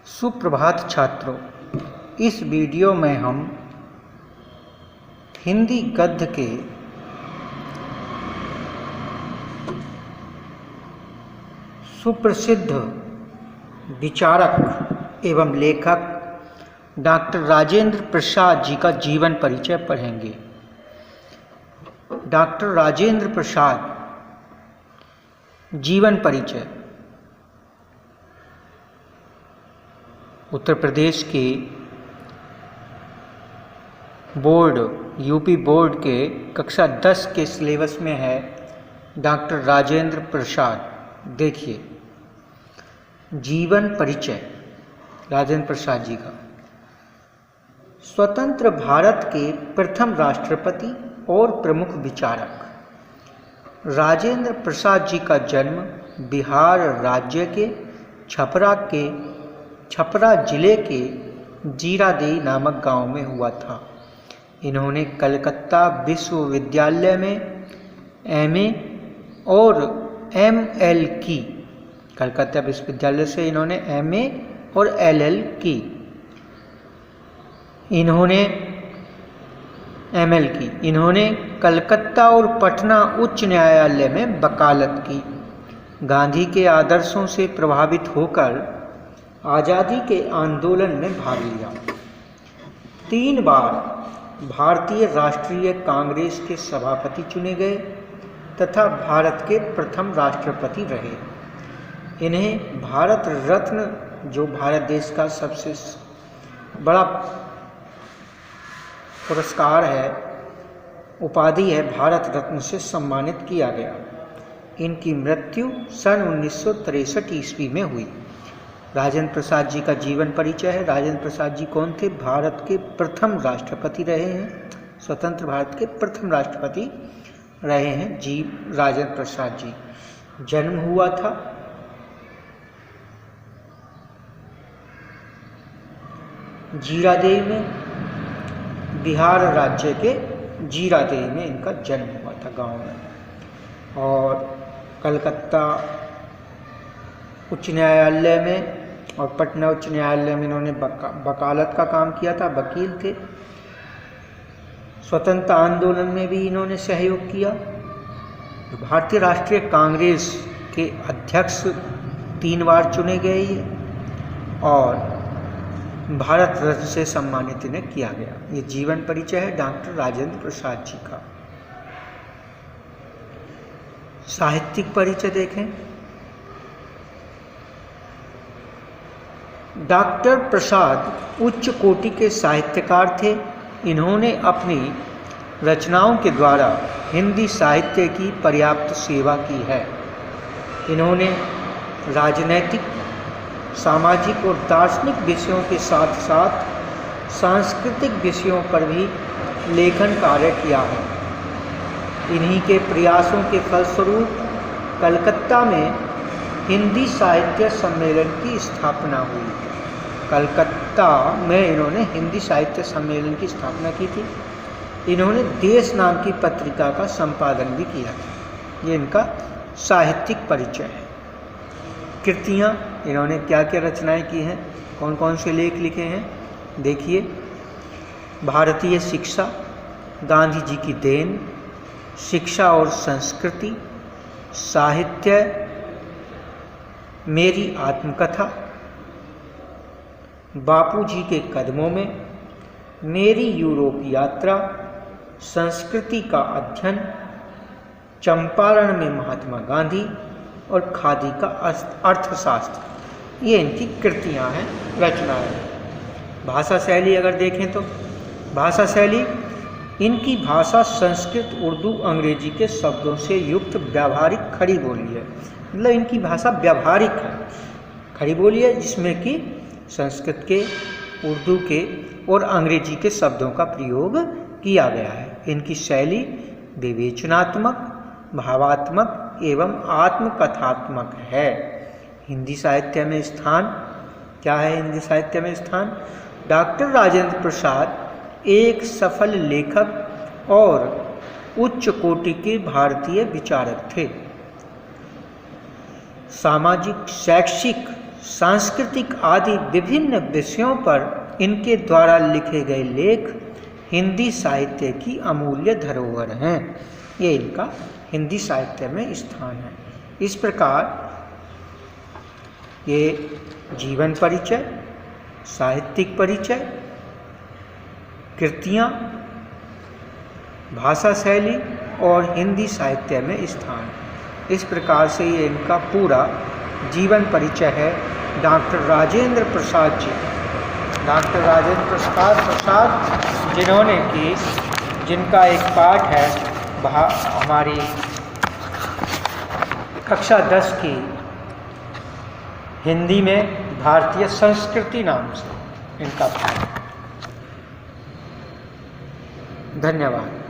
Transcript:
सुप्रभात छात्रों, इस वीडियो में हम हिंदी गद्य के सुप्रसिद्ध विचारक एवं लेखक डॉक्टर राजेंद्र प्रसाद जी का जीवन परिचय पढ़ेंगे। डॉक्टर राजेंद्र प्रसाद जीवन परिचय उत्तर प्रदेश के बोर्ड यूपी बोर्ड के कक्षा 10 के सिलेबस में है। डॉक्टर राजेंद्र प्रसाद, देखिए जीवन परिचय राजेंद्र प्रसाद जी का। स्वतंत्र भारत के प्रथम राष्ट्रपति और प्रमुख विचारक राजेंद्र प्रसाद जी का जन्म बिहार राज्य के छपरा जिले के जीरादेई नामक गांव में हुआ था। इन्होंने कलकत्ता विश्वविद्यालय में एमए और एमएल की। कलकत्ता विश्वविद्यालय से इन्होंने एमए और एलएल की। इन्होंने कलकत्ता और पटना उच्च न्यायालय में वकालत की। गांधी के आदर्शों से प्रभावित होकर आज़ादी के आंदोलन में भाग लिया। 3 बार भारतीय राष्ट्रीय कांग्रेस के सभापति चुने गए तथा भारत के प्रथम राष्ट्रपति रहे। इन्हें भारत रत्न, जो भारत देश का सबसे बड़ा पुरस्कार है, उपाधि है, भारत रत्न से सम्मानित किया गया। इनकी मृत्यु सन 1963 ईस्वी में हुई। राजेंद्र प्रसाद जी का जीवन परिचय है। राजेंद्र प्रसाद जी कौन थे? भारत के प्रथम राष्ट्रपति रहे हैं, स्वतंत्र भारत के प्रथम राष्ट्रपति रहे हैं जी राजेंद्र प्रसाद जी। जन्म हुआ था जीरादेई में, बिहार राज्य के जीरादेई में इनका जन्म हुआ था गांव में। और कलकत्ता उच्च न्यायालय में और पटना उच्च न्यायालय में इन्होंने वकालत का काम किया था, वकील थे। स्वतंत्रता आंदोलन में भी इन्होंने सहयोग किया। भारतीय राष्ट्रीय कांग्रेस के अध्यक्ष 3 बार चुने गए और भारत रत्न से सम्मानित इन्हें किया गया। ये जीवन परिचय है डॉक्टर राजेंद्र प्रसाद जी का। साहित्यिक परिचय देखें। डॉक्टर प्रसाद उच्च कोटि के साहित्यकार थे। इन्होंने अपनी रचनाओं के द्वारा हिंदी साहित्य की पर्याप्त सेवा की है। इन्होंने राजनैतिक, सामाजिक और दार्शनिक विषयों के साथ साथ सांस्कृतिक विषयों पर भी लेखन कार्य किया है। इन्हीं के प्रयासों के फलस्वरूप कलकत्ता में हिंदी साहित्य सम्मेलन की स्थापना हुई। कलकत्ता में इन्होंने हिंदी साहित्य सम्मेलन की स्थापना की थी। इन्होंने देश नाम की पत्रिका का संपादन भी किया था। ये इनका साहित्यिक परिचय है। कृतियाँ, इन्होंने क्या क्या रचनाएं की हैं, कौन कौन से लेख लिखे हैं, देखिए। भारतीय शिक्षा, गांधी जी की देन, शिक्षा और संस्कृति, साहित्य, मेरी आत्मकथा, बापूजी के कदमों में, मेरी यूरोप यात्रा, संस्कृति का अध्ययन, चंपारण में महात्मा गांधी और खादी का अर्थशास्त्र। ये इनकी कृतियां हैं, रचनाएं हैं। भाषा शैली अगर देखें तो भाषा शैली, इनकी भाषा संस्कृत, उर्दू, अंग्रेजी के शब्दों से युक्त व्यावहारिक खड़ी बोली है। मतलब इनकी भाषा व्यावहारिक है, खड़ी बोली है, जिसमें कि संस्कृत के, उर्दू के और अंग्रेजी के शब्दों का प्रयोग किया गया है। इनकी शैली विवेचनात्मक, भावात्मक एवं आत्मकथात्मक है। हिंदी साहित्य में स्थान क्या है? हिंदी साहित्य में स्थान, डॉक्टर राजेंद्र प्रसाद एक सफल लेखक और उच्च कोटि के भारतीय विचारक थे। सामाजिक, शैक्षिक, सांस्कृतिक आदि विभिन्न विषयों पर इनके द्वारा लिखे गए लेख हिंदी साहित्य की अमूल्य धरोहर हैं। ये इनका हिंदी साहित्य में स्थान है। इस प्रकार ये जीवन परिचय, साहित्यिक परिचय, कृतियाँ, भाषा शैली और हिंदी साहित्य में स्थान, इस प्रकार से ये इनका पूरा जीवन परिचय है। डॉक्टर राजेंद्र प्रसाद जी, डॉक्टर राजेंद्र प्रसाद जिन्होंने कि जिनका एक पाठ है हमारी कक्षा 10 की हिंदी में भारतीय संस्कृति नाम से इनका पाठ। धन्यवाद।